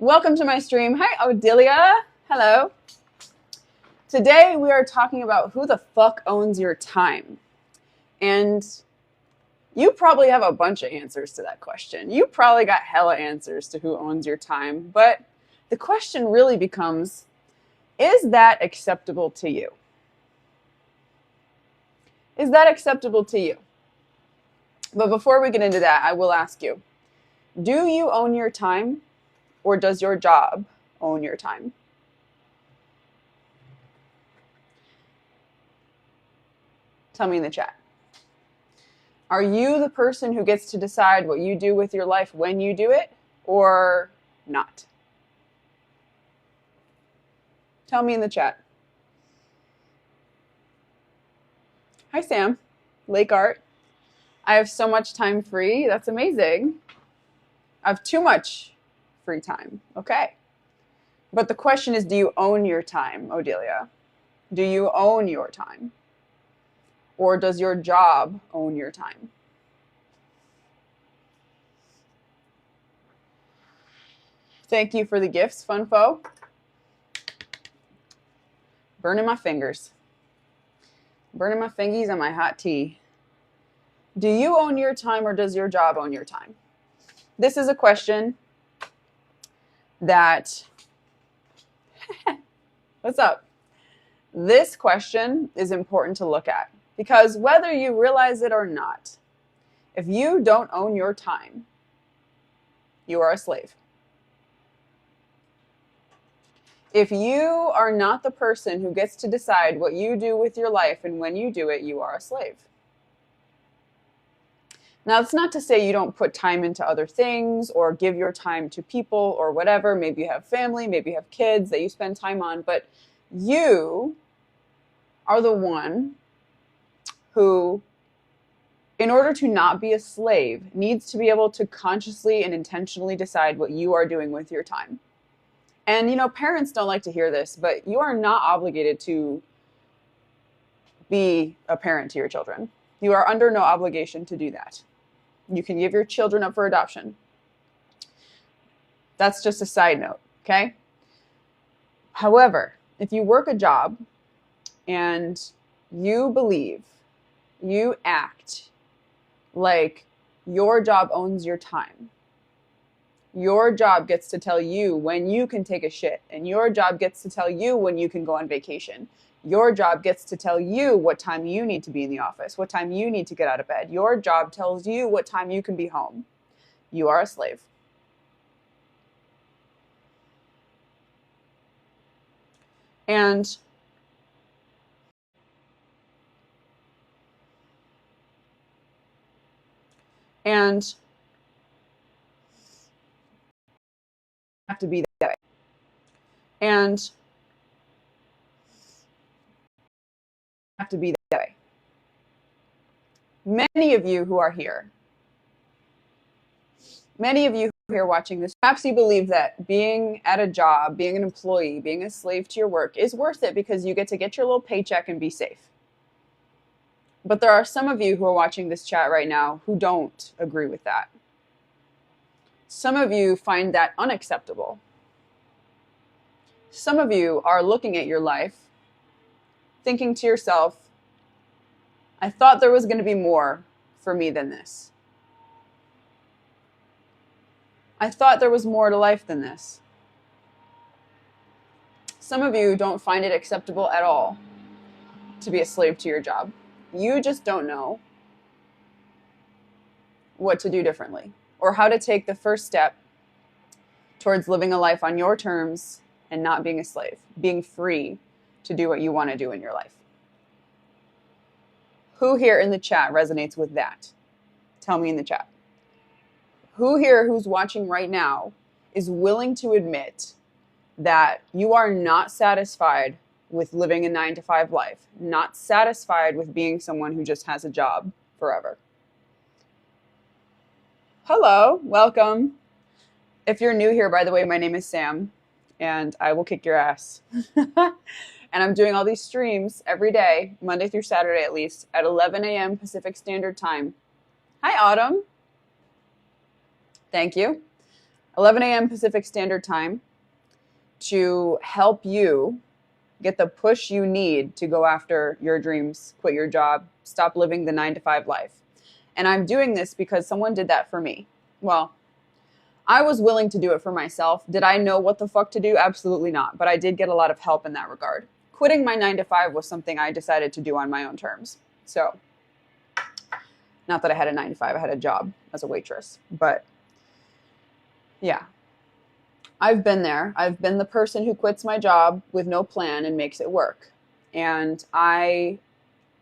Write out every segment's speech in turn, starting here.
Welcome to my stream. Hi, Odilia. Hello. Today we are talking about who the fuck owns your time. And you probably have a bunch of answers to that question. You probably got hella answers to who owns your time. But the question really becomes, is that acceptable to you? Is that acceptable to you? But before we get into that, I will ask you, do you own your time, or does your job own your time? Tell me in the chat. Are you the person who gets to decide what you do with your life when you do it, or not? Tell me in the chat. Hi, Sam. Lake Art. I have so much time free. That's amazing. I have too much free time. Okay. But the question is, do you own your time, Odilia? Do you own your time? Or does your job own your time? Thank you for the gifts, Funfo. Burning my fingers. Burning my fingies on my hot tea. Do you own your time, or does your job own your time? This is a question that, what's up? This question is important to look at because whether you realize it or not, if you don't own your time, you are a slave. If you are not the person who gets to decide what you do with your life and when you do it, you are a slave. Now, it's not to say you don't put time into other things or give your time to people or whatever. Maybe you have family, maybe you have kids that you spend time on, but you are the one who, in order to not be a slave, needs to be able to consciously and intentionally decide what you are doing with your time. And, parents don't like to hear this, but you are not obligated to be a parent to your children. You are under no obligation to do that. You can give your children up for adoption. That's just a side note, okay? However, if you work a job and you believe, you act like your job owns your time, your job gets to tell you when you can take a shit, and your job gets to tell you when you can go on vacation. Your job gets to tell you what time you need to be in the office, what time you need to get out of bed. Your job tells you what time you can be home. You are a slave. And have to be that way. And have to be that way. Many of you who are here, watching this, perhaps you believe that being at a job, being an employee, being a slave to your work is worth it because you get to get your little paycheck and be safe. But there are some of you who are watching this chat right now who don't agree with that. Some of you find that unacceptable. Some of you are looking at your life, thinking to yourself, I thought there was going to be more for me than this. I thought there was more to life than this. Some of you don't find it acceptable at all to be a slave to your job. You just don't know what to do differently or how to take the first step towards living a life on your terms and not being a slave, being free to do what you want to do in your life. Who here in the chat resonates with that? Tell me in the chat. Who here who's watching right now is willing to admit that you are not satisfied with living a 9-to-5 life, not satisfied with being someone who just has a job forever? Hello, welcome. If you're new here, by the way, my name is Sam, and I will kick your ass. And I'm doing all these streams every day, Monday through Saturday at least, at 11 a.m. Pacific Standard Time. Hi, Autumn. Thank you. 11 a.m. Pacific Standard Time, to help you get the push you need to go after your dreams, quit your job, stop living the 9-to-5 life. And I'm doing this because someone did that for me. Well, I was willing to do it for myself. Did I know what the fuck to do? Absolutely not. But I did get a lot of help in that regard. Quitting my 9-to-5 was something I decided to do on my own terms. So, not that I had a 9-to-5, I had a job as a waitress. But yeah, I've been there. I've been the person who quits my job with no plan and makes it work. And I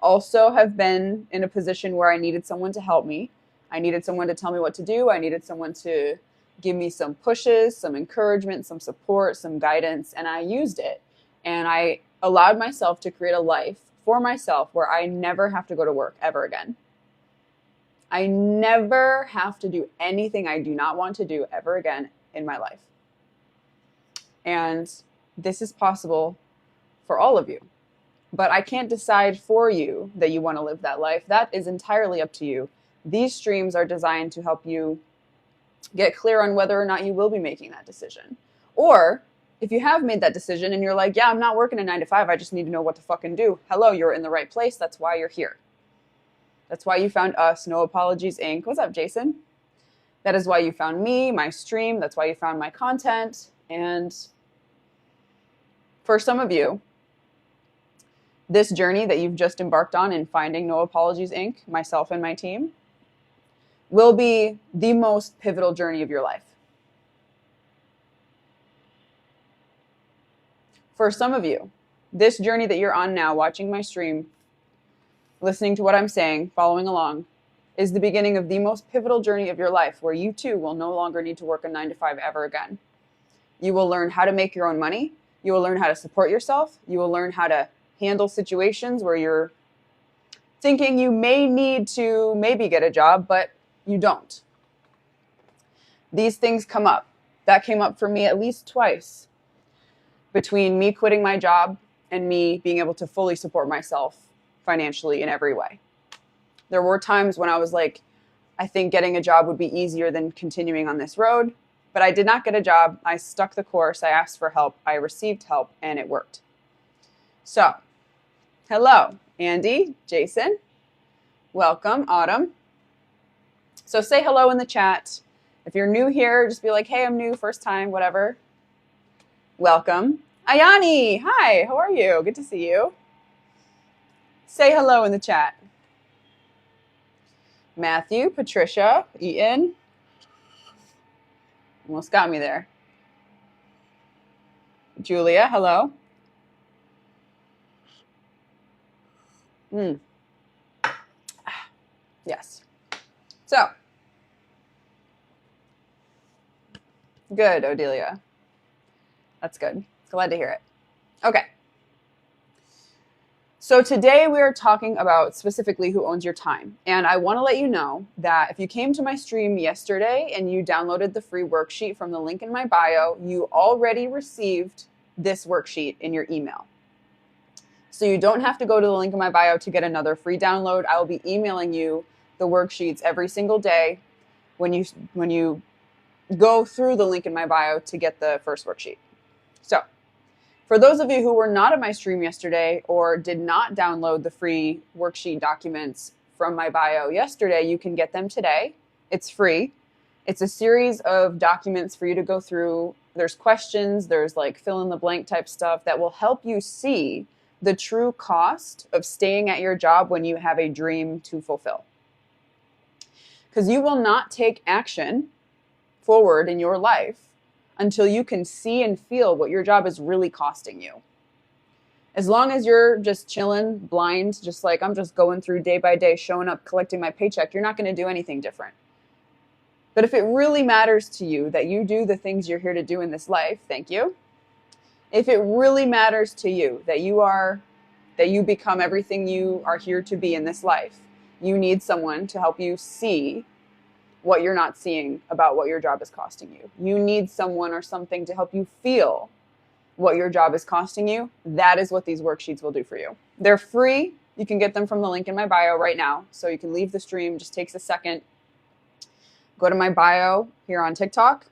also have been in a position where I needed someone to help me. I needed someone to tell me what to do. I needed someone to give me some pushes, some encouragement, some support, some guidance, and I used it. And I allowed myself to create a life for myself where I never have to go to work ever again. I never have to do anything I do not want to do ever again in my life. And this is possible for all of you. But I can't decide for you that you want to live that life. That is entirely up to you. These streams are designed to help you get clear on whether or not you will be making that decision. Or if you have made that decision and you're like, yeah, I'm not working a 9-to-5, I just need to know what to fucking do. Hello, you're in the right place. That's why you're here. That's why you found us, No Apologies Inc. What's up, Jason? That is why you found me, my stream. That's why you found my content. And for some of you, this journey that you've just embarked on in finding No Apologies Inc., myself and my team, will be the most pivotal journey of your life. For some of you, this journey that you're on now, watching my stream, listening to what I'm saying, following along, is the beginning of the most pivotal journey of your life, where you too will no longer need to work a 9-to-5 ever again. You will learn how to make your own money. You will learn how to support yourself. You will learn how to handle situations where you're thinking you may need to maybe get a job, but you don't. These things come up. That came up for me at least twice, between me quitting my job and me being able to fully support myself financially in every way. There were times when I was like, I think getting a job would be easier than continuing on this road, but I did not get a job. I stuck the course. I asked for help. I received help, and it worked. So, hello, Andy, Jason, welcome, Autumn. So say hello in the chat. If you're new here, just be like, hey, I'm new, first time, whatever. Welcome. Ayani, hi, how are you? Good to see you. Say hello in the chat. Matthew, Patricia, Ian. Almost got me there. Julia, hello. Yes. So, good, Odelia. That's good. Glad to hear it. Okay. So today we are talking about specifically who owns your time. And I want to let you know that if you came to my stream yesterday and you downloaded the free worksheet from the link in my bio, you already received this worksheet in your email. So you don't have to go to the link in my bio to get another free download. I will be emailing you the worksheets every single day when you go through the link in my bio to get the first worksheet. So for those of you who were not at my stream yesterday or did not download the free worksheet documents from my bio yesterday, you can get them today. It's free. It's a series of documents for you to go through. There's questions, there's like fill in the blank type stuff that will help you see the true cost of staying at your job when you have a dream to fulfill. Because you will not take action forward in your life until you can see and feel what your job is really costing you. As long as you're just chilling, blind, just like I'm just going through day by day, showing up, collecting my paycheck, you're not going to do anything different. But if it really matters to you that you do the things you're here to do in this life, thank you. If it really matters to you that you become everything you are here to be in this life, you need someone to help you see what you're not seeing about what your job is costing you. You need someone or something to help you feel what your job is costing you. That is what these worksheets will do for you. They're free. You can get them from the link in my bio right now. So you can leave the stream. Just takes a second. Go to my bio here on TikTok.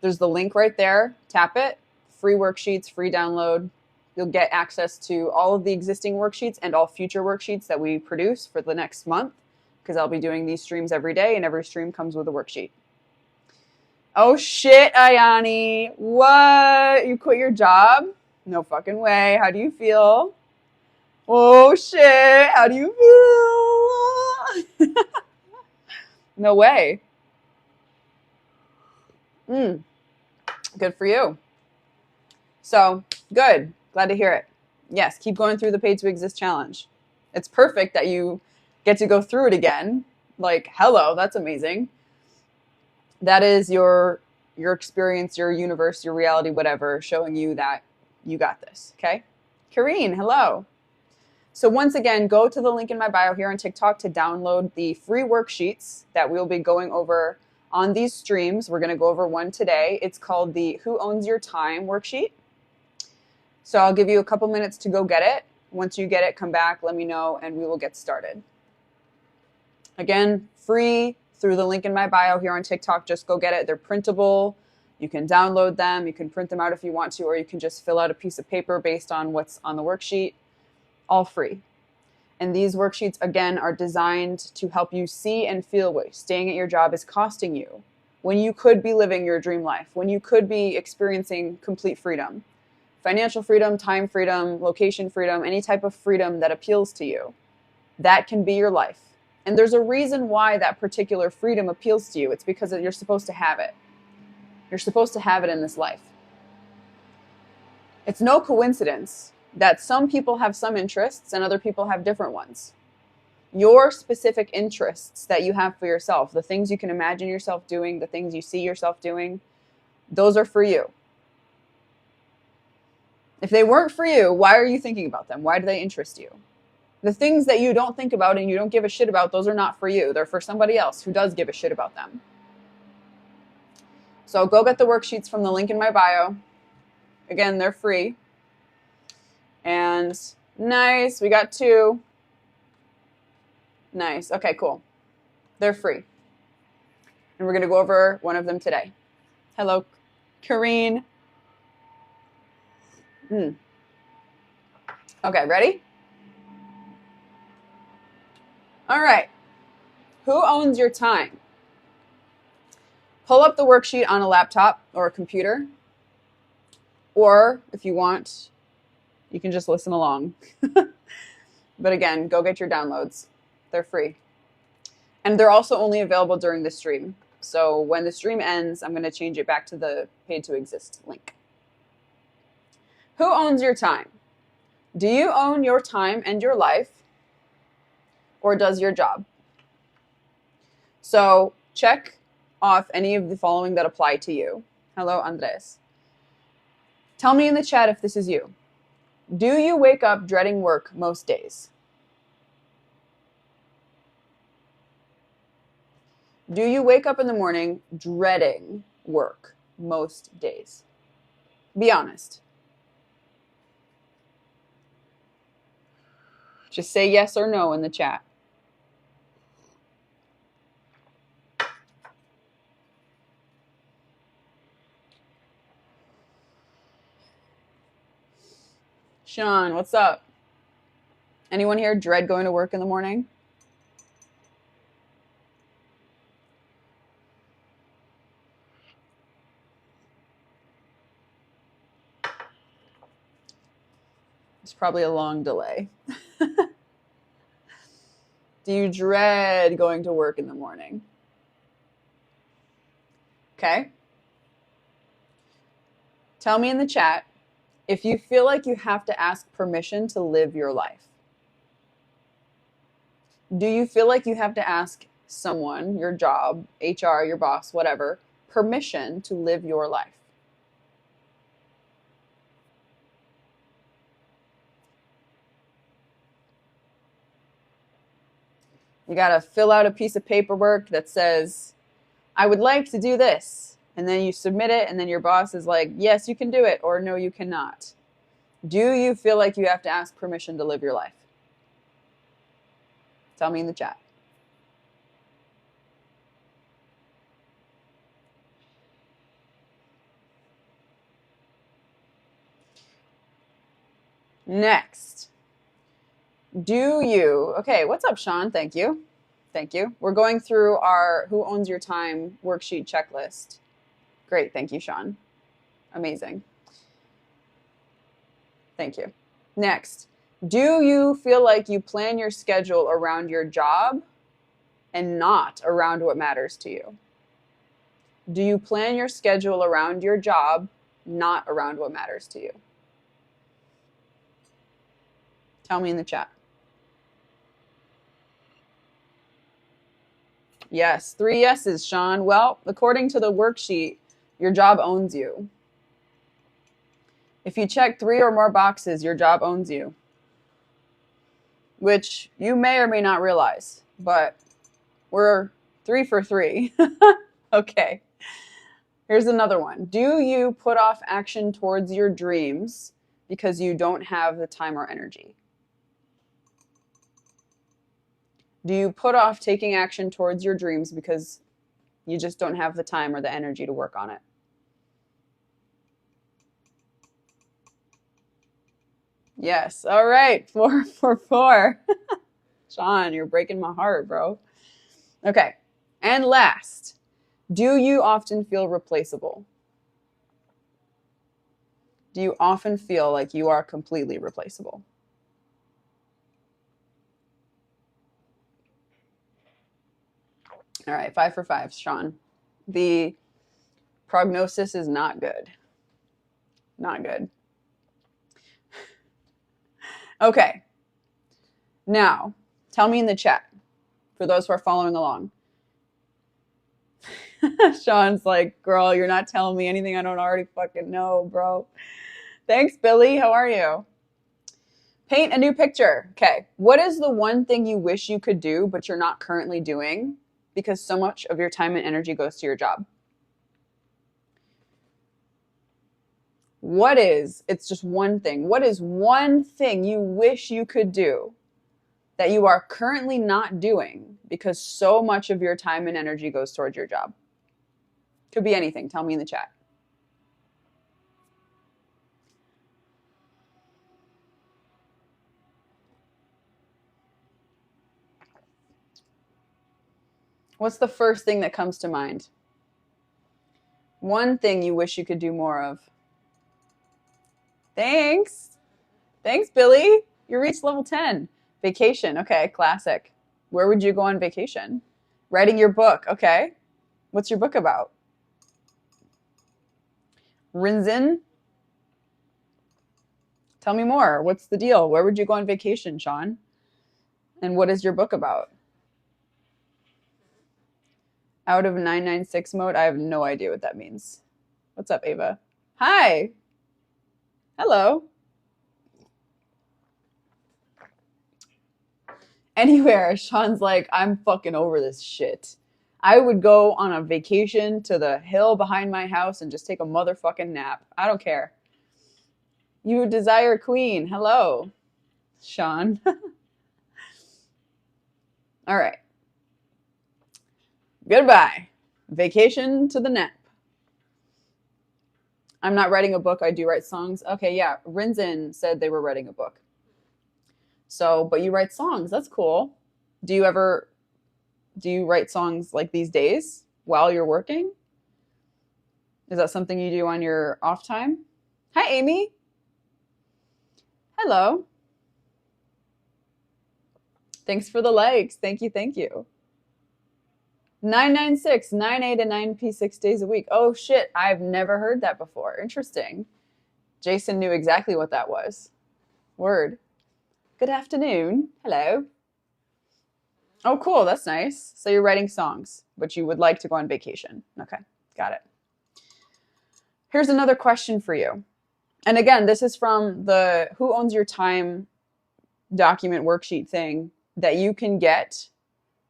There's the link right there. Tap it. Free worksheets, free download. You'll get access to all of the existing worksheets and all future worksheets that we produce for the next month, because I'll be doing these streams every day, and every stream comes with a worksheet. Oh shit, Ayani. What? You quit your job? No fucking way. How do you feel? Oh shit. How do you feel? No way. Good for you. So, good. Glad to hear it. Yes, keep going through the Paid to Exist challenge. It's perfect that you get to go through it again. Like, hello, that's amazing. That is your experience, your universe, your reality, whatever, showing you that you got this, okay? Kareen, hello. So once again, go to the link in my bio here on TikTok to download the free worksheets that we'll be going over on these streams. We're going to go over one today. It's called the Who Owns Your Time worksheet. So I'll give you a couple minutes to go get it. Once you get it, come back, let me know, and we will get started. Again, free through the link in my bio here on TikTok. Just go get it. They're printable. You can download them. You can print them out if you want to, or you can just fill out a piece of paper based on what's on the worksheet. All free. And these worksheets, again, are designed to help you see and feel what staying at your job is costing you when you could be living your dream life, when you could be experiencing complete freedom. Financial freedom, time freedom, location freedom, any type of freedom that appeals to you. That can be your life. And there's a reason why that particular freedom appeals to you. It's because you're supposed to have it. You're supposed to have it in this life. It's no coincidence that some people have some interests and other people have different ones. Your specific interests that you have for yourself, the things you can imagine yourself doing, the things you see yourself doing, those are for you. If they weren't for you, why are you thinking about them? Why do they interest you? The things that you don't think about and you don't give a shit about, those are not for you. They're for somebody else who does give a shit about them. So go get the worksheets from the link in my bio. Again, they're free. And nice, we got 2. Nice, okay, cool. They're free. And we're gonna go over one of them today. Hello, Kareen. Okay, ready? All right. Who owns your time? Pull up the worksheet on a laptop or a computer. Or if you want, you can just listen along. But again, go get your downloads. They're free. And they're also only available during the stream. So when the stream ends, I'm going to change it back to the Paid to Exist link. Who owns your time? Do you own your time and your life? Or does your job? So check off any of the following that apply to you. Hello, Andres. Tell me in the chat if this is you. Do you wake up dreading work most days? Do you wake up in the morning dreading work most days? Be honest. Just say yes or no in the chat. Sean, what's up? Anyone here dread going to work in the morning? It's probably a long delay. Do you dread going to work in the morning? Okay. Tell me in the chat if you feel like you have to ask permission to live your life. Do you feel like you have to ask someone, your job, HR, your boss, whatever, permission to live your life? You got to fill out a piece of paperwork that says, I would like to do this. And then you submit it, and then your boss is like, yes, you can do it, or no, you cannot. Do you feel like you have to ask permission to live your life? Tell me in the chat. Next. Okay, what's up, Sean? Thank you. Thank you. We're going through our Who Owns Your Time worksheet checklist. Great. Thank you, Sean. Amazing. Thank you. Next. Do you feel like you plan your schedule around your job and not around what matters to you? Do you plan your schedule around your job, not around what matters to you? Tell me in the chat. Yes, 3 yeses, Sean. Well, according to the worksheet, your job owns you. If you check 3 or more boxes, your job owns you, which you may or may not realize, but we're 3 for 3. Okay. Here's another one. Do you put off action towards your dreams because you don't have the time or energy? Do you put off taking action towards your dreams because you just don't have the time or the energy to work on it? Yes. All right. 4 for 4. Sean, you're breaking my heart, bro. Okay. And last, do you often feel replaceable? Do you often feel like you are completely replaceable? All right, 5 for 5, Sean. The prognosis is not good. Not good. Okay. Now, tell me in the chat, for those who are following along. Sean's like, girl, you're not telling me anything I don't already fucking know, bro. Thanks, Billy. How are you? Paint a new picture. Okay. What is the one thing you wish you could do, but you're not currently doing because so much of your time and energy goes to your job? It's just one thing. What is one thing you wish you could do that you are currently not doing because so much of your time and energy goes towards your job? Could be anything. Tell me in the chat. What's the first thing that comes to mind? One thing you wish you could do more of. Thanks. Thanks, Billy. You reached level 10. Vacation. Okay, classic. Where would you go on vacation? Writing your book. Okay. What's your book about? Rinzin? Tell me more. What's the deal? Where would you go on vacation, Sean? And what is your book about? Out of 996 mode? I have no idea what that means. What's up, Ava? Hi. Hello. Anywhere. Sean's like, I'm fucking over this shit. I would go on a vacation to the hill behind my house and just take a motherfucking nap. I don't care. You desire queen. Hello, Sean. All right. Goodbye. Vacation to the nap. I'm not writing a book. I do write songs. Okay, yeah. Rinzin said they were writing a book. So, but you write songs. That's cool. Do you write songs like these days while you're working? Is that something you do on your off time? Hi, Amy. Hello. Thanks for the likes. Thank you. Thank you. 996, 9A to 9P 6 days a week. Oh shit, I've never heard that before. Interesting. Jason knew exactly what that was. Word. Good afternoon. Hello. Oh, cool. That's nice. So you're writing songs, but you would like to go on vacation. Okay, got it. Here's another question for you. And again, this is from the Who Owns Your Time document worksheet thing that you can get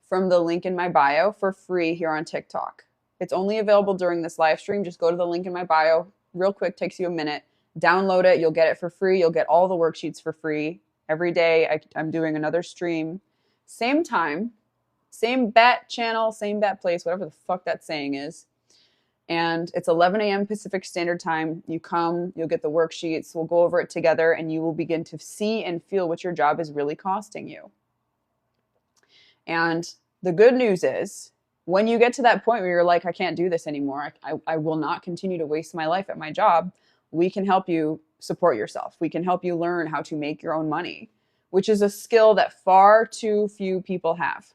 from the link in my bio for free here on TikTok. It's only available during this live stream. Just go to the link in my bio. Real quick, takes you a minute. Download it. You'll get it for free. You'll get all the worksheets for free. Every day I'm doing another stream. Same time, same bat channel, same bat place, whatever the fuck that saying is. And it's 11 a.m. Pacific Standard Time. You come, you'll get the worksheets, we'll go over it together, and you will begin to see and feel what your job is really costing you. And the good news is, when you get to that point where you're like, I can't do this anymore, I will not continue to waste my life at my job, we can help you support yourself. We can help you learn how to make your own money, which is a skill that far too few people have.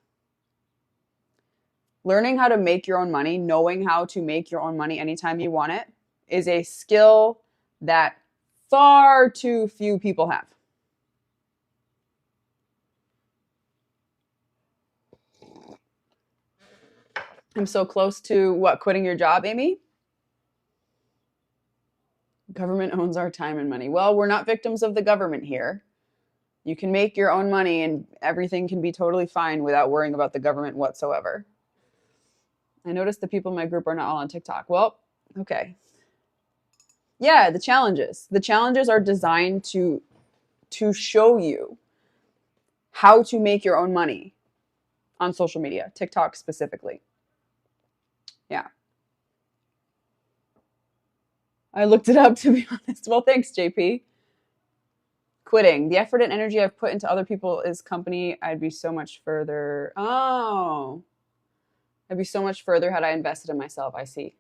Learning how to make your own money, knowing how to make your own money anytime you want it, is a skill that far too few people have. I'm so close to what, quitting your job, Amy? Government owns our time and money. Well, we're not victims of the government here. You can make your own money and everything can be totally fine without worrying about the government whatsoever. I noticed the people in my group are not all on TikTok. Well, okay. Yeah, the challenges. The challenges are designed to show you how to make your own money on social media, TikTok specifically. Yeah. I looked it up, to be honest. Well, thanks, JP. Quitting. The effort and energy I've put into other people's company, I'd be so much further. Oh. I'd be so much further had I invested in myself. I see.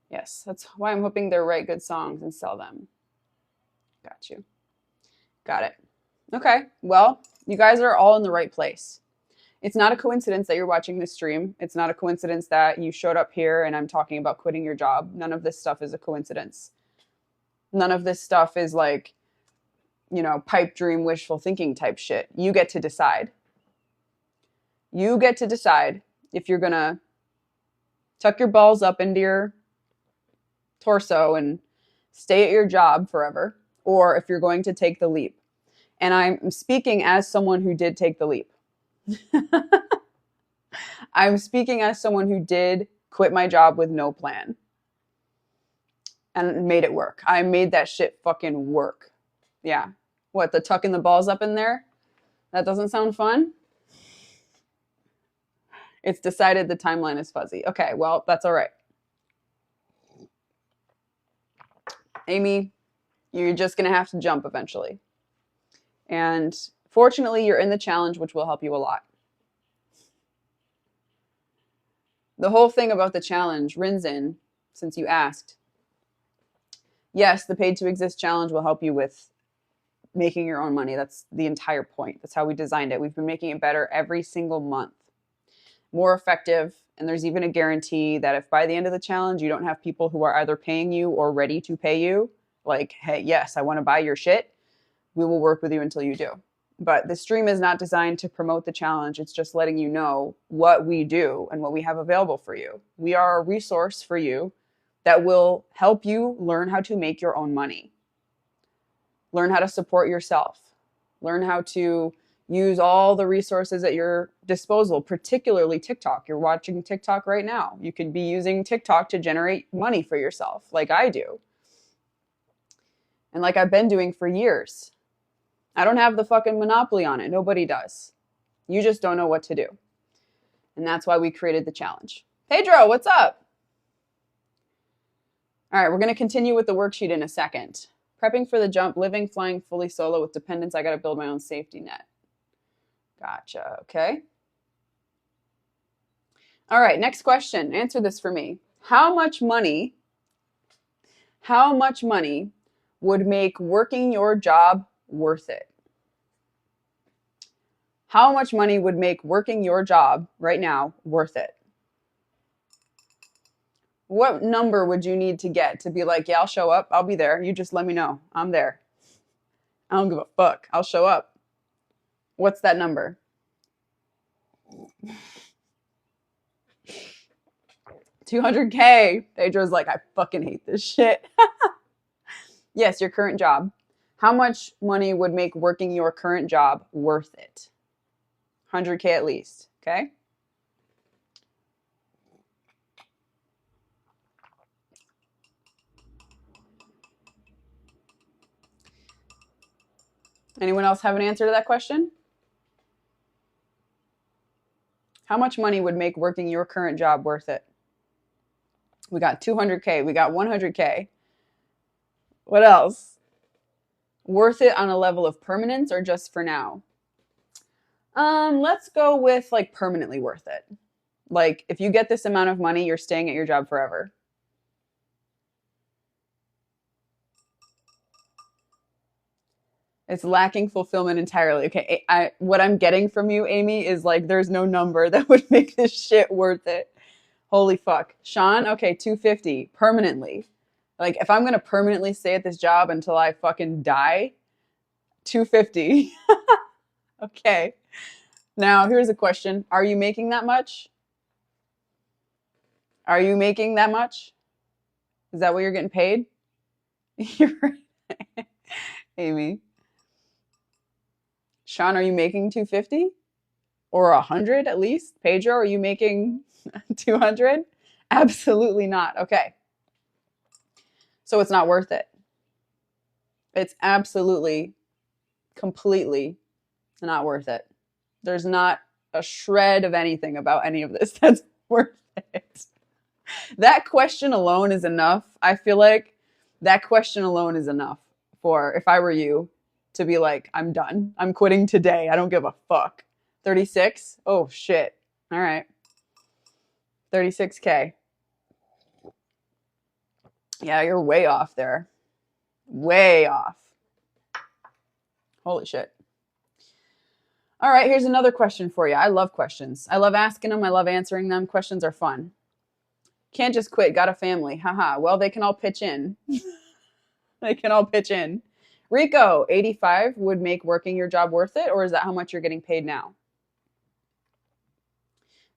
Yes, that's why I'm hoping they're write good songs and sell them. Got you. Got it. Okay, well, you guys are all in the right place. It's not a coincidence that you're watching this stream. It's not a coincidence that you showed up here and I'm talking about quitting your job. None of this stuff is a coincidence. None of this stuff is like, you know, pipe dream, wishful thinking type shit. You get to decide. You get to decide if you're going to tuck your balls up into your torso and stay at your job forever, or if you're going to take the leap. And I'm speaking as someone who did take the leap. I'm speaking as someone who did quit my job with no plan and made it work. I made that shit fucking work. Yeah. What, the tucking the balls up in there? That doesn't sound fun? It's decided the timeline is fuzzy. Okay, well, that's all right. Amy, you're just going to have to jump eventually. And fortunately, you're in the challenge, which will help you a lot. The whole thing about the challenge, Rinzin, since you asked, yes, the Paid to Exist challenge will help you with making your own money. That's the entire point. That's how we designed it. We've been making it better every single month. More effective. And there's even a guarantee that if by the end of the challenge, you don't have people who are either paying you or ready to pay you, like, hey, yes, I want to buy your shit, we will work with you until you do. But the stream is not designed to promote the challenge. It's just letting you know what we do and what we have available for you. We are a resource for you that will help you learn how to make your own money. Learn how to support yourself. Learn how to use all the resources at your disposal, particularly TikTok. You're watching TikTok right now. You could be using TikTok to generate money for yourself, like I do. And like I've been doing for years. I don't have the fucking monopoly on it. Nobody does. You just don't know what to do. And that's why we created the challenge. Pedro, what's up? All right, we're going to continue with the worksheet in a second. Prepping for the jump, living, flying fully solo with dependents. I got to build my own safety net. Gotcha. Okay. All right, next question. Answer this for me. How much money would make working your job worth it? How much money would make working your job right now worth it? What number would you need to get to be like, yeah, I'll show up. I'll be there. You just let me know. I'm there. I don't give a fuck. I'll show up. What's that number? $200K. Pedro's like, I fucking hate this shit. Yes, your current job. How much money would make working your current job worth it? 100K at least, okay? Anyone else have an answer to that question? How much money would make working your current job worth it? We got 200K. We got 100K. What else? Worth it on a level of permanence or just for now? Let's go with like permanently worth it. Like if you get this amount of money, you're staying at your job forever. It's lacking fulfillment entirely. Okay, what I'm getting from you, Amy, is like there's no number that would make this shit worth it. Holy fuck. Sean, okay, 250 permanently. Like if I'm gonna permanently stay at this job until I fucking die, 250. Okay. Now here's a question. Are you making that much? Are you making that much? Is that what you're getting paid? You're right. Amy. Sean, are you making 250? Or 100 at least? Pedro, are you making 200? Absolutely not. Okay. So it's not worth it. It's absolutely, completely not worth it. There's not a shred of anything about any of this that's worth it. That question alone is enough. I feel like that question alone is enough for, if I were you, to be like, I'm done. I'm quitting today. I don't give a fuck. 36? Oh, shit. All right. 36K. Yeah, you're way off there. Way off. Holy shit. All right, here's another question for you. I love questions. I love asking them. I love answering them. Questions are fun. Can't just quit. Got a family. Haha. Well, they can all pitch in. They can all pitch in. Rico, 85 would make working your job worth it, or is that how much you're getting paid now?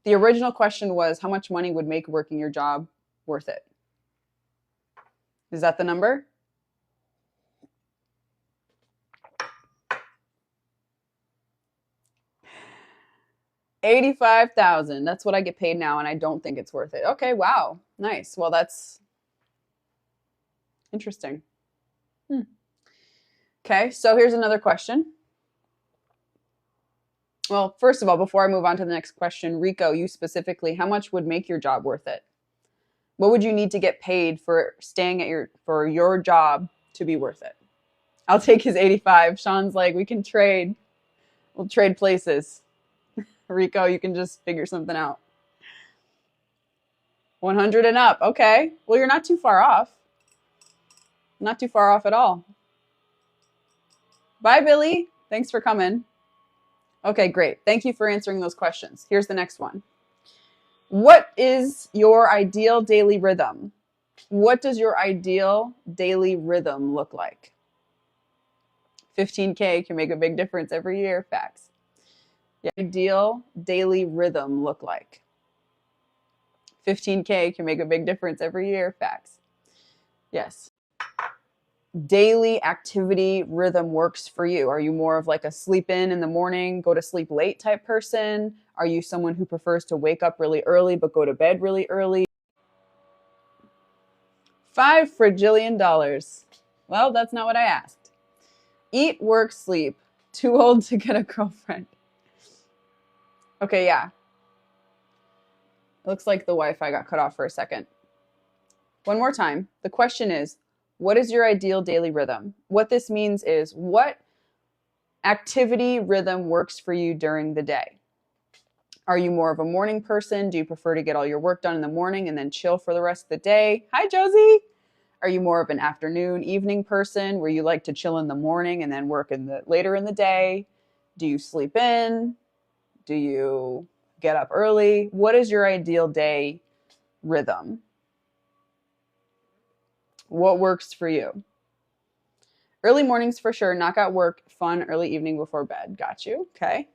The original question was how much money would make working your job worth it? Is that the number? $85,000. That's what I get paid now, and I don't think it's worth it. Okay, wow. Nice. Well, that's interesting. Okay, so here's another question. Well, first of all, before I move on to the next question, Rico, you specifically, how much would make your job worth it? What would you need to get paid for staying at your job to be worth it? I'll take his 85. Sean's like, we can trade. We'll trade places. Rico, you can just figure something out. 100 and up. Okay. Well, you're not too far off. Not too far off at all. Bye, Billy. Thanks for coming. Okay, great. Thank you for answering those questions. Here's the next one. What is your ideal daily rhythm? What does your ideal daily rhythm look like? 15K can make a big difference every year. Facts. Your ideal daily rhythm look like? 15K can make a big difference every year. Facts. Yes. Daily activity rhythm works for you? Are you more of like a sleep in the morning, go to sleep late type person? Are you someone who prefers to wake up really early but go to bed really early? $5 fragillion. Well, that's not what I asked. Eat, work, sleep. Too old to get a girlfriend. Okay, yeah. It looks like the Wi-Fi got cut off for a second. One more time. The question is, what is your ideal daily rhythm? What this means is, what activity rhythm works for you during the day? Are you more of a morning person? Do you prefer to get all your work done in the morning and then chill for the rest of the day? Hi, Josie. Are you more of an afternoon, evening person where you like to chill in the morning and then work later in the day? Do you sleep in? Do you get up early? What is your ideal day rhythm? What works for you? Early mornings for sure. Knockout work, fun, early evening before bed. Got you. Okay.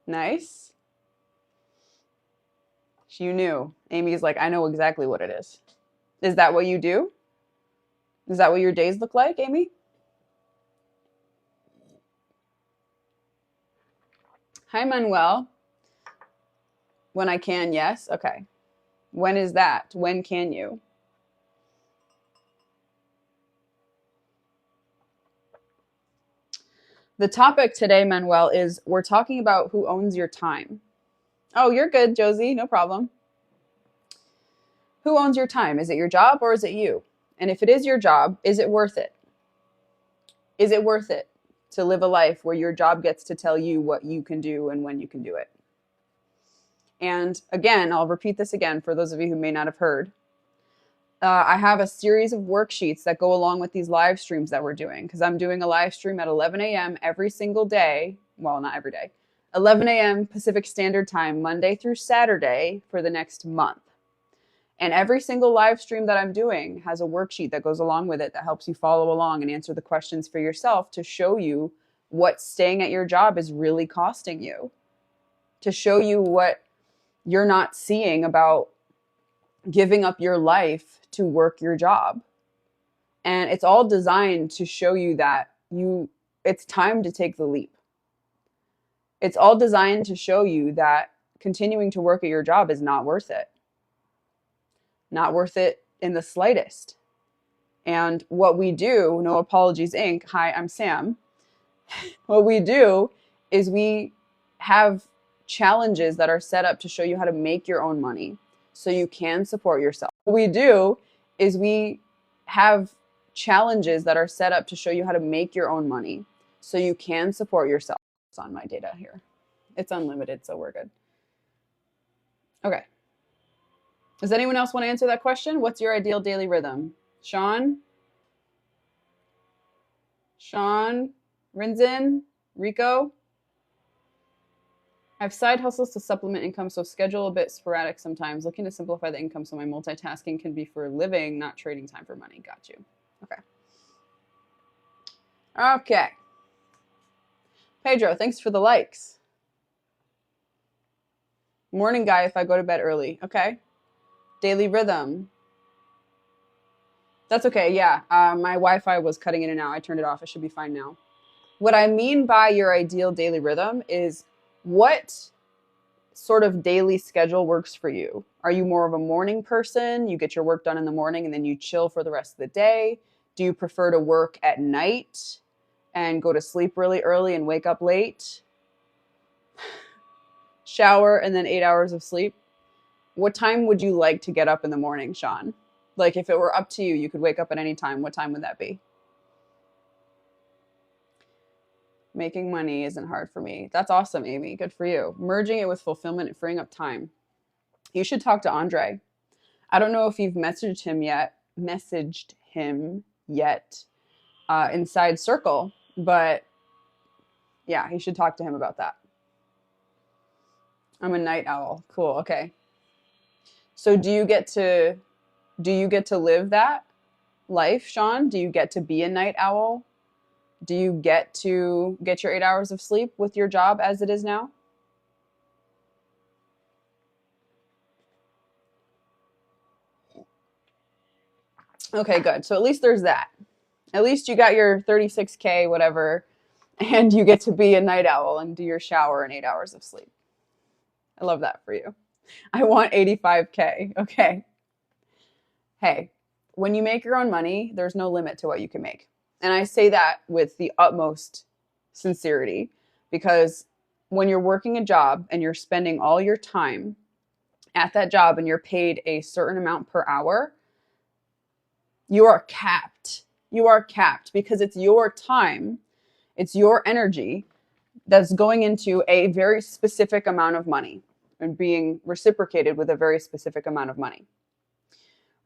Nice. You knew. Amy's like, I know exactly what it is. Is that what you do? Is that what your days look like, Amy? Hi, Manuel. When I can, yes. Okay. When is that? When can you? The topic today, Manuel, is we're talking about who owns your time. Oh, you're good, Josie. No problem. Who owns your time? Is it your job or is it you? And if it is your job, is it worth it? Is it worth it to live a life where your job gets to tell you what you can do and when you can do it? And again, I'll repeat this again for those of you who may not have heard. I have a series of worksheets that go along with these live streams that we're doing, because I'm doing a live stream at 11 a.m. every single day. Well, not every day. 11 a.m. Pacific Standard Time, Monday through Saturday for the next month. And every single live stream that I'm doing has a worksheet that goes along with it that helps you follow along and answer the questions for yourself, to show you what staying at your job is really costing you, to show you what you're not seeing about giving up your life to work your job. And it's all designed to show you that it's time to take the leap. It's all designed to show you that continuing to work at your job is not worth it. Not worth it in the slightest. And what we do, No Apologies Inc., hi, I'm Sam. What we do is we have challenges that are set up to show you how to make your own money so you can support yourself. What we do is we have challenges that are set up to show you how to make your own money so you can support yourself. It's on my data here. It's unlimited, so we're good. Okay. Does anyone else want to answer that question? What's your ideal daily rhythm? Sean? Rinzin? Rico? I have side hustles to supplement income, so schedule a bit sporadic sometimes. Looking to simplify the income so my multitasking can be for living, not trading time for money. Got you. Okay. Okay. Pedro, thanks for the likes. Morning guy if I go to bed early. Okay. Daily rhythm. That's okay. Yeah. My Wi-Fi was cutting in and out. I turned it off. It should be fine now. What I mean by your ideal daily rhythm is, what sort of daily schedule works for you? Are you more of a morning person? You get your work done in the morning and then you chill for the rest of the day? Do you prefer to work at night and go to sleep really early and wake up late? Shower and then 8 hours of sleep? What time would you like to get up in the morning, Sean? Like, if it were up to you, you could wake up at any time. What time would that be? Making money isn't hard for me. That's awesome, Amy. Good for you. Merging it with fulfillment and freeing up time. You should talk to Andre. I don't know if you've messaged him yet inside Circle, but yeah, you should talk to him about that. I'm a night owl. Cool. Okay. So do you get to live that life, Sean? Do you get to be a night owl? Do you get to get your 8 hours of sleep with your job as it is now? Okay, good. So at least there's that. At least you got your 36K, whatever, and you get to be a night owl and do your shower and 8 hours of sleep. I love that for you. I want 85K. Okay. Hey, when you make your own money, there's no limit to what you can make. And I say that with the utmost sincerity, because when you're working a job and you're spending all your time at that job and you're paid a certain amount per hour, you are capped. You are capped because it's your time, it's your energy that's going into a very specific amount of money and being reciprocated with a very specific amount of money.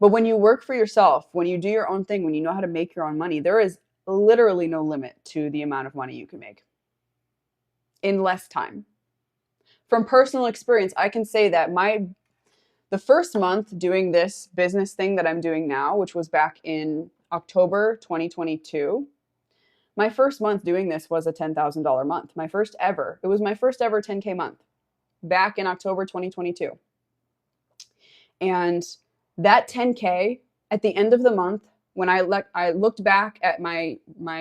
But when you work for yourself, when you do your own thing, when you know how to make your own money, there is literally no limit to the amount of money you can make in less time. From personal experience, I can say that the first month doing this business thing that I'm doing now, which was back in October 2022, my first month doing this was a $10,000 month. My first ever. It was my first ever 10K month back in October 2022. And that 10K at the end of the month, when I looked back at my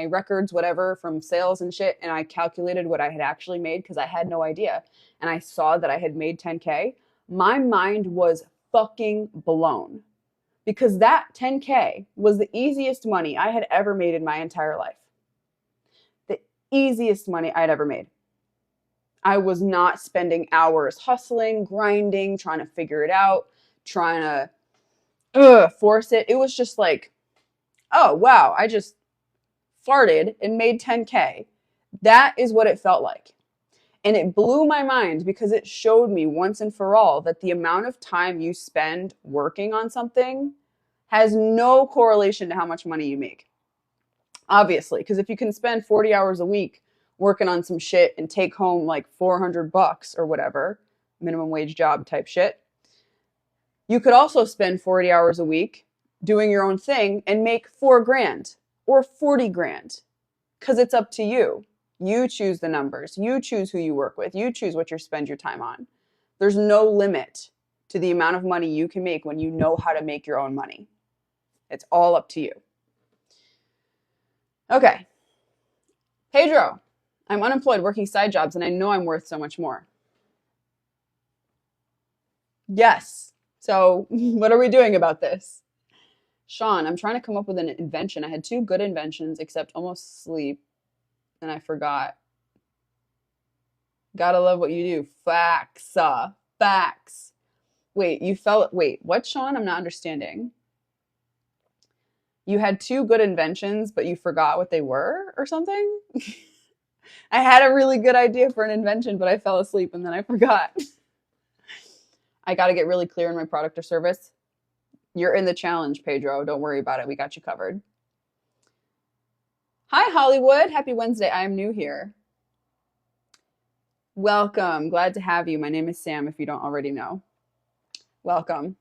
records, whatever, from sales and shit, and I calculated what I had actually made, because I had no idea, and I saw that I had made 10K, my mind was fucking blown. Because that 10K was the easiest money I had ever made in my entire life. The easiest money I'd ever made. I was not spending hours hustling, grinding, trying to figure it out, trying to force it. It was just like, oh, wow, I just farted and made 10K. That is what it felt like. And it blew my mind because it showed me once and for all that the amount of time you spend working on something has no correlation to how much money you make. Obviously, because if you can spend 40 hours a week working on some shit and take home like $400 or whatever, minimum wage job type shit, you could also spend 40 hours a week doing your own thing and make $4,000 or 40 grand because it's up to you. You choose the numbers. You choose who you work with. You choose what you spend your time on. There's no limit to the amount of money you can make when you know how to make your own money. It's all up to you. Okay. Pedro, I'm unemployed working side jobs and I know I'm worth so much more. Yes. So what are we doing about this? Sean, I'm trying to come up with an invention. I had 2 good inventions except almost sleep and I forgot. Gotta love what you do. Facts. Facts. Wait, what, Sean? I'm not understanding. You had 2 good inventions, but you forgot what they were or something? I had a really good idea for an invention, but I fell asleep and then I forgot. I got to get really clear in my product or service. You're in the challenge, Pedro. Don't worry about it. We got you covered. Hi, Hollywood. Happy Wednesday. I am new here. Welcome. Glad to have you. My name is Sam, if you don't already know. Welcome.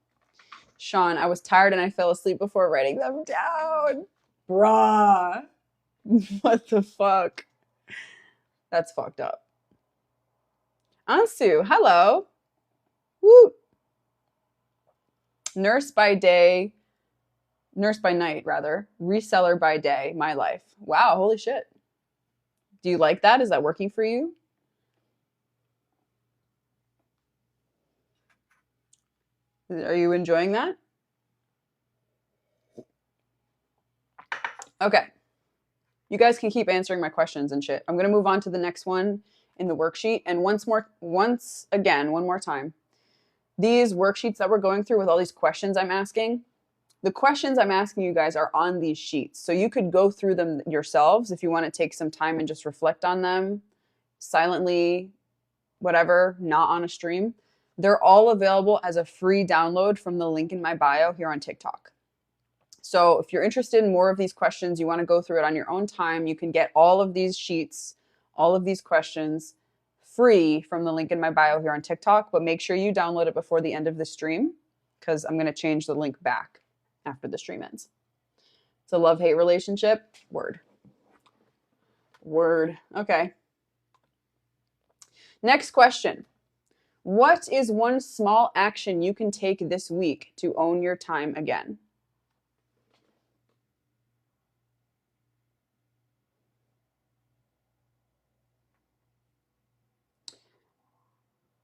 Sean, I was tired and I fell asleep before writing them down. Bruh. What the fuck? That's fucked up. Ansu, hello. Woo. Nurse by night, rather. Reseller by day, my life. Wow, holy shit. Do you like that? Is that working for you? Are you enjoying that? Okay. You guys can keep answering my questions and shit. I'm going to move on to the next one in the worksheet. And one more time. These worksheets that we're going through with all these questions I'm asking, the questions I'm asking you guys are on these sheets. So you could go through them yourselves if you want to take some time and just reflect on them silently, whatever, not on a stream. They're all available as a free download from the link in my bio here on TikTok. So if you're interested in more of these questions, you want to go through it on your own time, you can get all of these sheets, all of these questions free from the link in my bio here on TikTok, but make sure you download it before the end of the stream because I'm going to change the link back after the stream ends. It's a love-hate relationship. Word. Okay. Next question. What is one small action you can take this week to own your time again?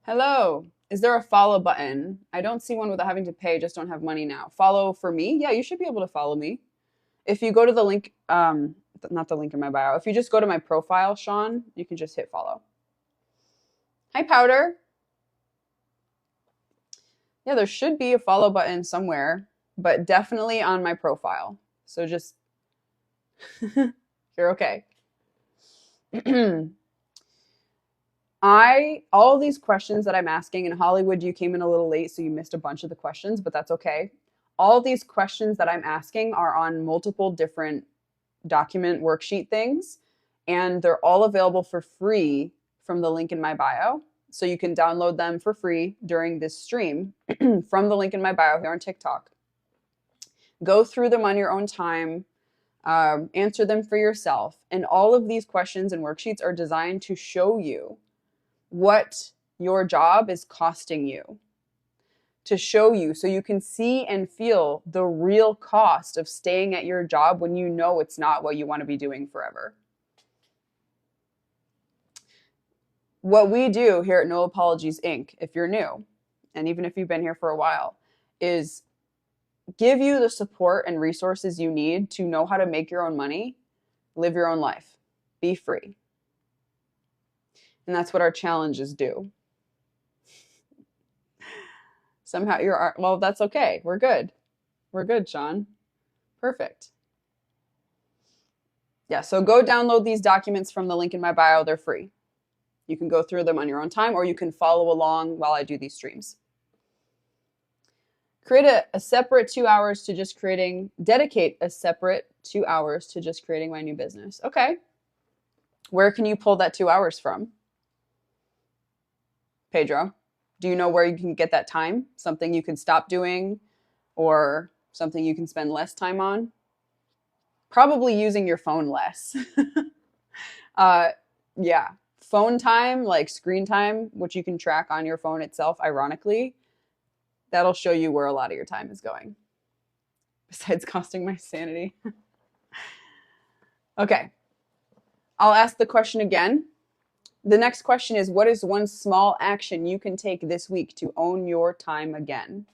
Hello. Is there a follow button? I don't see one without having to pay, just don't have money now. Follow for me? Yeah, you should be able to follow me. If you go to the link, not the link in my bio, if you just go to my profile, Sean, you can just hit follow. Hi, Powder. Yeah, there should be a follow button somewhere, but definitely on my profile. So just, you're okay. All these questions that I'm asking, in Hollywood, you came in a little late, so you missed a bunch of the questions, but that's okay. All these questions that I'm asking are on multiple different document worksheet things, and they're all available for free from the link in my bio. So you can download them for free during this stream from the link in my bio here on TikTok. Go through them on your own time, answer them for yourself. And all of these questions and worksheets are designed to show you what your job is costing you, to show you so you can see and feel the real cost of staying at your job when you know it's not what you want to be doing forever. What we do here at No Apologies Inc., if you're new, and even if you've been here for a while, is give you the support and resources you need to know how to make your own money, live your own life, be free. And that's what our challenges do. Somehow well, that's okay. We're good. We're good, Sean. Perfect. Yeah, so go download these documents from the link in my bio. They're free. You can go through them on your own time, or you can follow along while I do these streams. Create a separate 2 hours to just creating, dedicate a separate 2 hours to just creating my new business. Okay. Where can you pull that 2 hours from? Pedro, do you know where you can get that time? Something you can stop doing or something you can spend less time on? Probably using your phone less. Yeah. Phone time, like screen time, which you can track on your phone itself, ironically, that'll show you where a lot of your time is going. Besides costing my sanity. Okay. I'll ask the question again. The next question is, what is one small action you can take this week to own your time again?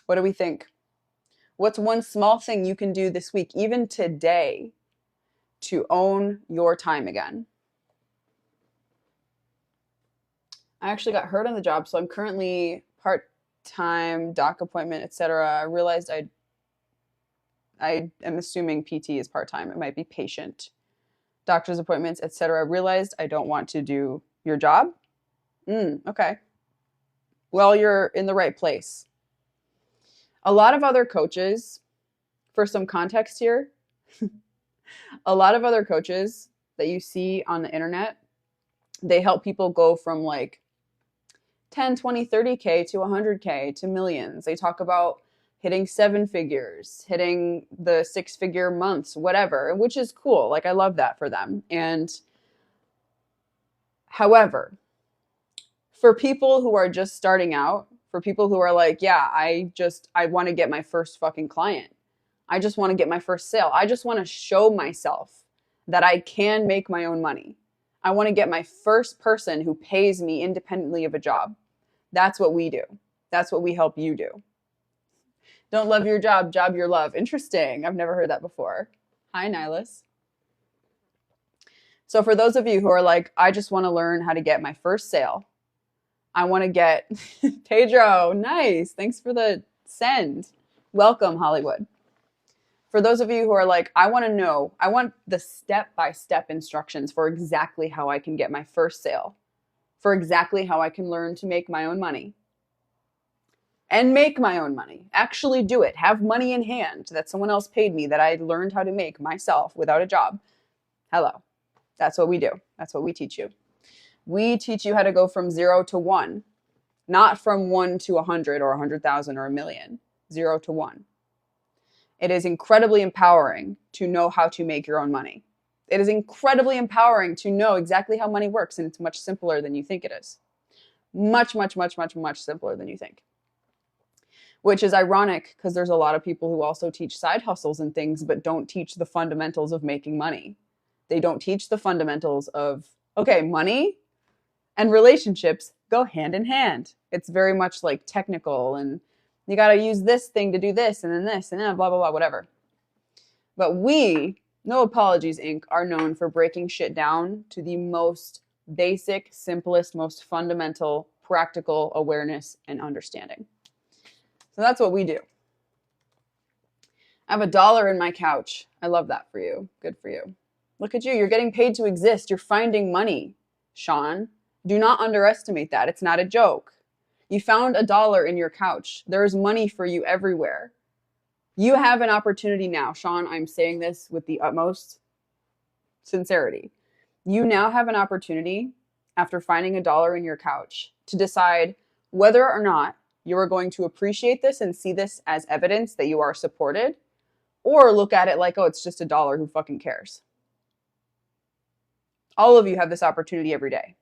What do we think? What's one small thing you can do this week, even today, to own your time again? I actually got hurt on the job, so I'm currently part-time, doc appointment, etc. I realized I am assuming PT is part-time. It might be patient, doctor's appointments, etc. I realized I don't want to do your job. Okay. Well, you're in the right place. A lot of other coaches, for some context here, a lot of other coaches that you see on the internet, they help people go from like 10, 20, 30K to 100K to millions. They talk about hitting 7 figures, hitting the 6-figure months, whatever, which is cool. Like, I love that for them. And however, for people who are just starting out, for people who are like, yeah, I want to get my first fucking client. I just want to get my first sale. I just want to show myself that I can make my own money. I want to get my first person who pays me independently of a job. That's what we do. That's what we help you do. Don't love your job, job your love. Interesting. I've never heard that before. Hi, Nihilus. So for those of you who are like, I just want to learn how to get my first sale. I want to get Pedro. Nice. Thanks for the send. Welcome, Hollywood. For those of you who are like, I want to know, I want the step-by-step instructions for exactly how I can get my first sale, for exactly how I can learn to make my own money and make my own money, actually do it, have money in hand that someone else paid me that I learned how to make myself without a job. Hello. That's what we do. That's what we teach you. We teach you how to go from 0 to 1, not from 1 to 100 or 100,000 or a million, 0 to 1. It is incredibly empowering to know how to make your own money. It is incredibly empowering to know exactly how money works, and it's much simpler than you think it is. Much, much, much, much, much simpler than you think. Which is ironic because there's a lot of people who also teach side hustles and things, but don't teach the fundamentals of making money. They don't teach the fundamentals of, okay, money and relationships go hand in hand. It's very much like technical, and you got to use this thing to do this, and then this, and then blah, blah, blah, whatever. But we, No Apologies Inc., are known for breaking shit down to the most basic, simplest, most fundamental, practical awareness and understanding. So that's what we do. I have $1 in my couch. I love that for you. Good for you. Look at you. You're getting paid to exist. You're finding money, Sean. Do not underestimate that. It's not a joke. You found $1 in your couch. There is money for you everywhere. You have an opportunity now, Sean. I'm saying this with the utmost sincerity. You now have an opportunity, after finding $1 in your couch, to decide whether or not you are going to appreciate this and see this as evidence that you are supported, or look at it like, oh, it's just $1. Who fucking cares? All of you have this opportunity every day.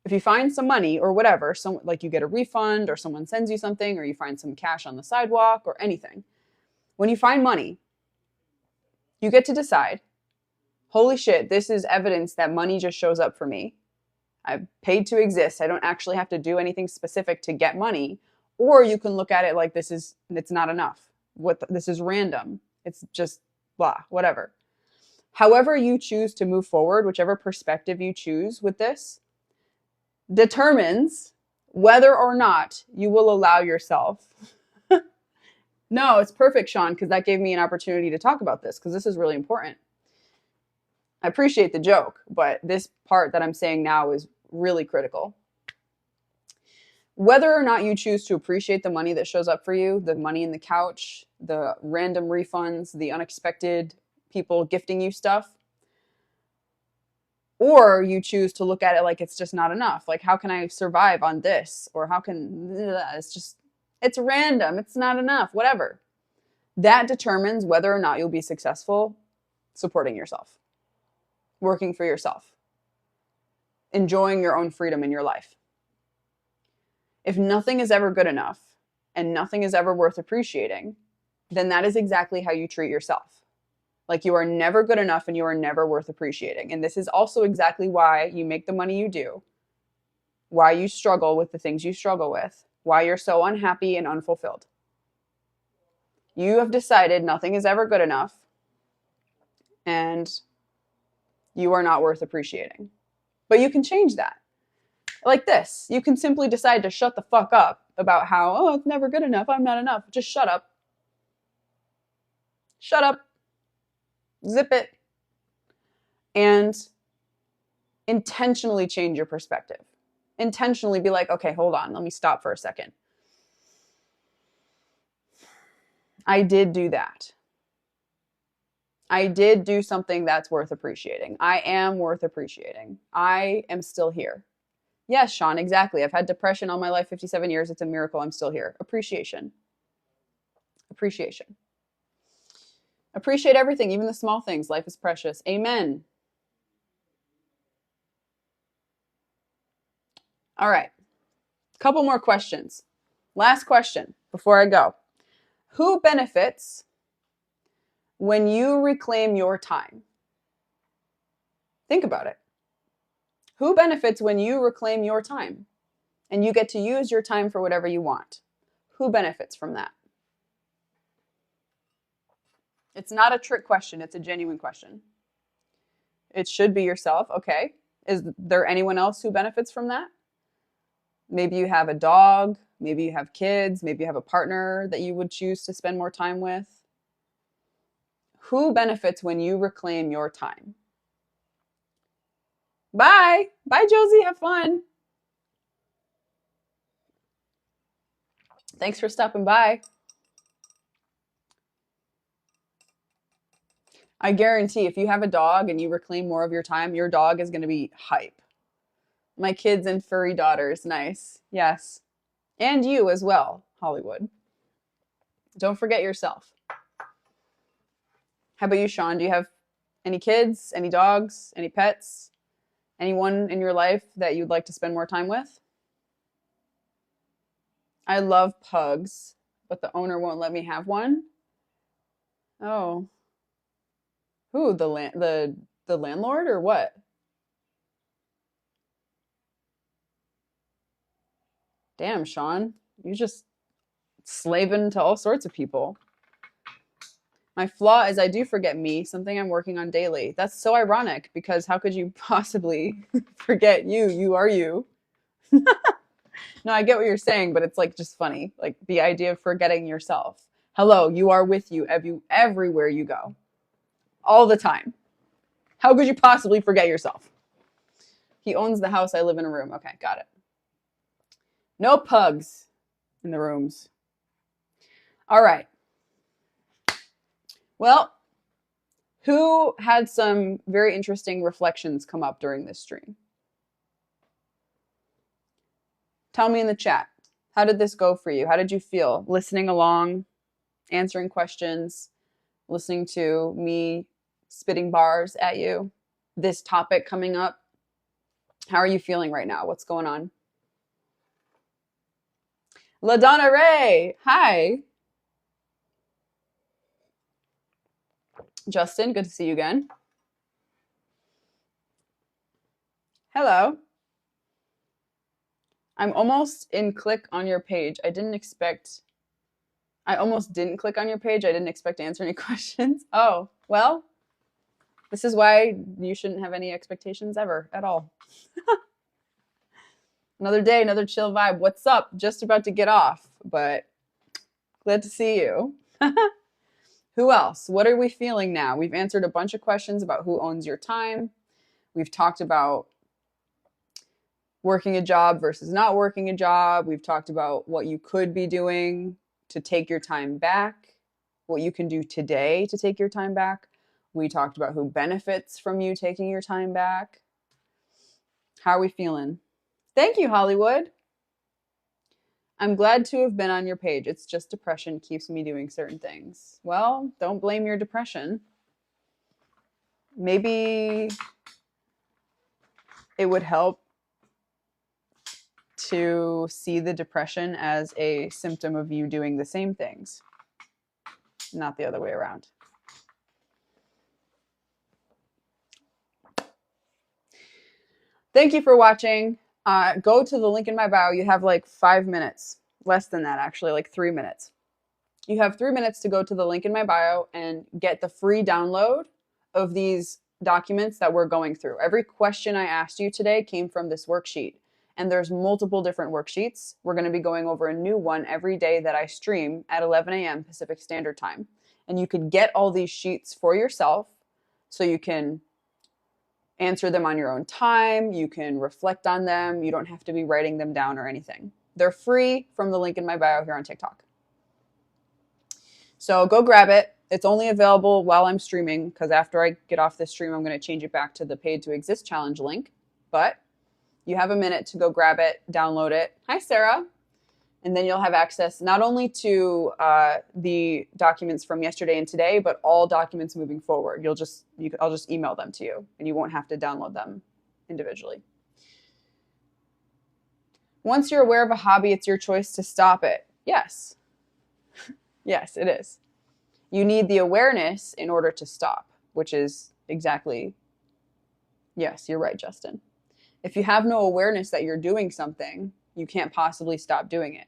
If you find some money or whatever, like you get a refund or someone sends you something or you find some cash on the sidewalk or anything, when you find money, you get to decide, holy shit, this is evidence that money just shows up for me. I've paid to exist. I don't actually have to do anything specific to get money. Or you can look at it like it's not enough. This is random. It's just blah, whatever. However you choose to move forward, whichever perspective you choose with this, determines whether or not you will allow yourself. No, it's perfect, Sean, because that gave me an opportunity to talk about this, because this is really important. I appreciate the joke, but this part that I'm saying now is really critical. Whether or not you choose to appreciate the money that shows up for you, the money in the couch, the random refunds, the unexpected people gifting you stuff, or you choose to look at it like it's just not enough. Like, how can I survive on this? Or how can, it's random. It's not enough, whatever. That determines whether or not you'll be successful supporting yourself, working for yourself, enjoying your own freedom in your life. If nothing is ever good enough and nothing is ever worth appreciating, then that is exactly how you treat yourself. Like, you are never good enough and you are never worth appreciating. And this is also exactly why you make the money you do, why you struggle with the things you struggle with, why you're so unhappy and unfulfilled. You have decided nothing is ever good enough and you are not worth appreciating. But you can change that. Like this. You can simply decide to shut the fuck up about how, oh, it's never good enough, I'm not enough. Just shut up. Shut up. Zip it. And intentionally change your perspective. Intentionally be like, okay, hold on, let me stop for a second. I did do that. I did do something that's worth appreciating. I am worth appreciating. I am still here. Yes, Sean, exactly. I've had depression all my life, 57 years. It's a miracle I'm still here. Appreciation. Appreciation. Appreciate everything, even the small things. Life is precious. Amen. All right. Couple more questions. Last question before I go. Who benefits when you reclaim your time? Think about it. Who benefits when you reclaim your time and you get to use your time for whatever you want? Who benefits from that? It's not a trick question. It's a genuine question. It should be yourself. Okay. Is there anyone else who benefits from that? Maybe you have a dog. Maybe you have kids. Maybe you have a partner that you would choose to spend more time with. Who benefits when you reclaim your time? Bye. Bye, Josie. Have fun. Thanks for stopping by. I guarantee if you have a dog and you reclaim more of your time, your dog is going to be hype. My kids and furry daughters. Nice. Yes. And you as well, Hollywood. Don't forget yourself. How about you, Sean? Do you have any kids, any dogs, any pets? Anyone in your life that you'd like to spend more time with? I love pugs, but the owner won't let me have one. Oh. Who, the landlord or what? Damn, Sean, you just slaving to all sorts of people. My flaw is I do forget me, something I'm working on daily. That's so ironic because how could you possibly forget you? You are you. No, I get what you're saying, but it's like just funny. Like the idea of forgetting yourself. Hello, you are with you everywhere you go. All the time. How could you possibly forget yourself? He owns the house. I live in a room. Okay, got it. No pugs in the rooms. All right. Well, who had some very interesting reflections come up during this stream? Tell me in the chat. How did this go for you? How did you feel listening along, answering questions, listening to me spitting bars at you? This topic coming up. How are you feeling right now? What's going on? LaDonna Ray. Hi. Justin, good to see you again. Hello. I'm almost in click on your page. I almost didn't click on your page. I didn't expect to answer any questions. Oh, well, this is why you shouldn't have any expectations ever at all. Another day, another chill vibe. What's up? Just about to get off, but glad to see you. Who else? What are we feeling now? We've answered a bunch of questions about who owns your time. We've talked about working a job versus not working a job. We've talked about what you could be doing to take your time back, what you can do today to take your time back. We talked about who benefits from you taking your time back. How are we feeling? Thank you, Hollywood. I'm glad to have been on your page. It's just depression keeps me doing certain things. Well, don't blame your depression. Maybe it would help to see the depression as a symptom of you doing the same things, not the other way around. Thank you for watching. Go to the link in my bio. You have like 5 minutes, less than that actually, like 3 minutes. You have 3 minutes to go to the link in my bio and get the free download of these documents that we're going through. Every question I asked you today came from this worksheet. And there's multiple different worksheets. We're going to be going over a new one every day that I stream at 11 a.m. Pacific Standard Time. And you could get all these sheets for yourself so you can answer them on your own time. You can reflect on them. You don't have to be writing them down or anything. They're free from the link in my bio here on TikTok. So go grab it. It's only available while I'm streaming because after I get off this stream, I'm going to change it back to the Paid to Exist Challenge link. But you have a minute to go grab it, download it. Hi, Sarah. And then you'll have access not only to the documents from yesterday and today, but all documents moving forward. I'll just email them to you, and you won't have to download them individually. Once you're aware of a hobby, it's your choice to stop it. Yes. Yes, it is. You need the awareness in order to stop, which is exactly, yes, you're right, Justin. If you have no awareness that you're doing something, you can't possibly stop doing it.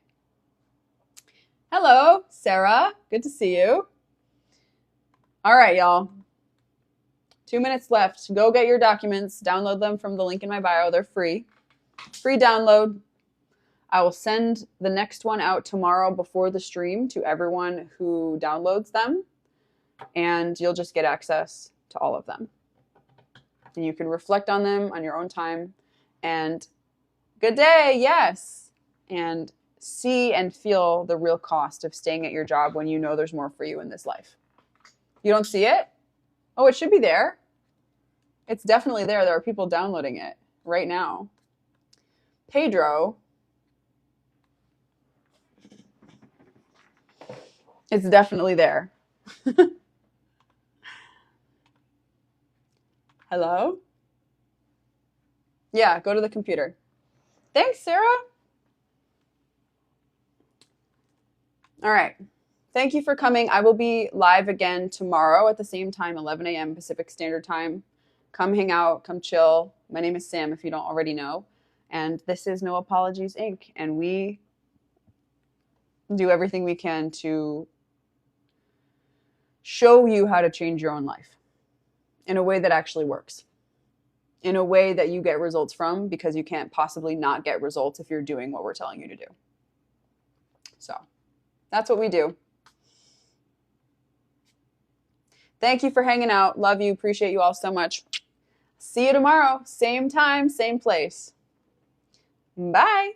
Hello, Sarah. Good to see you. All right, y'all. 2 minutes left. Go get your documents. Download them from the link in my bio. They're free. Free download. I will send the next one out tomorrow before the stream to everyone who downloads them, and you'll just get access to all of them. And you can reflect on them on your own time. And good day, yes. And see and feel the real cost of staying at your job when you know there's more for you in this life. You don't see it? Oh, it should be there. It's definitely there. There are people downloading it right now. Pedro. It's definitely there. Hello? Yeah, go to the computer. Thanks, Sarah. All right. Thank you for coming. I will be live again tomorrow at the same time, 11 a.m. Pacific Standard Time. Come hang out, come chill. My name is Sam, if you don't already know. And this is No Apologies, Inc. And we do everything we can to show you how to change your own life in a way that actually works. In a way that you get results from, because you can't possibly not get results if you're doing what we're telling you to do. So that's what we do. Thank you for hanging out. Love you. Appreciate you all so much. See you tomorrow. Same time, same place. Bye.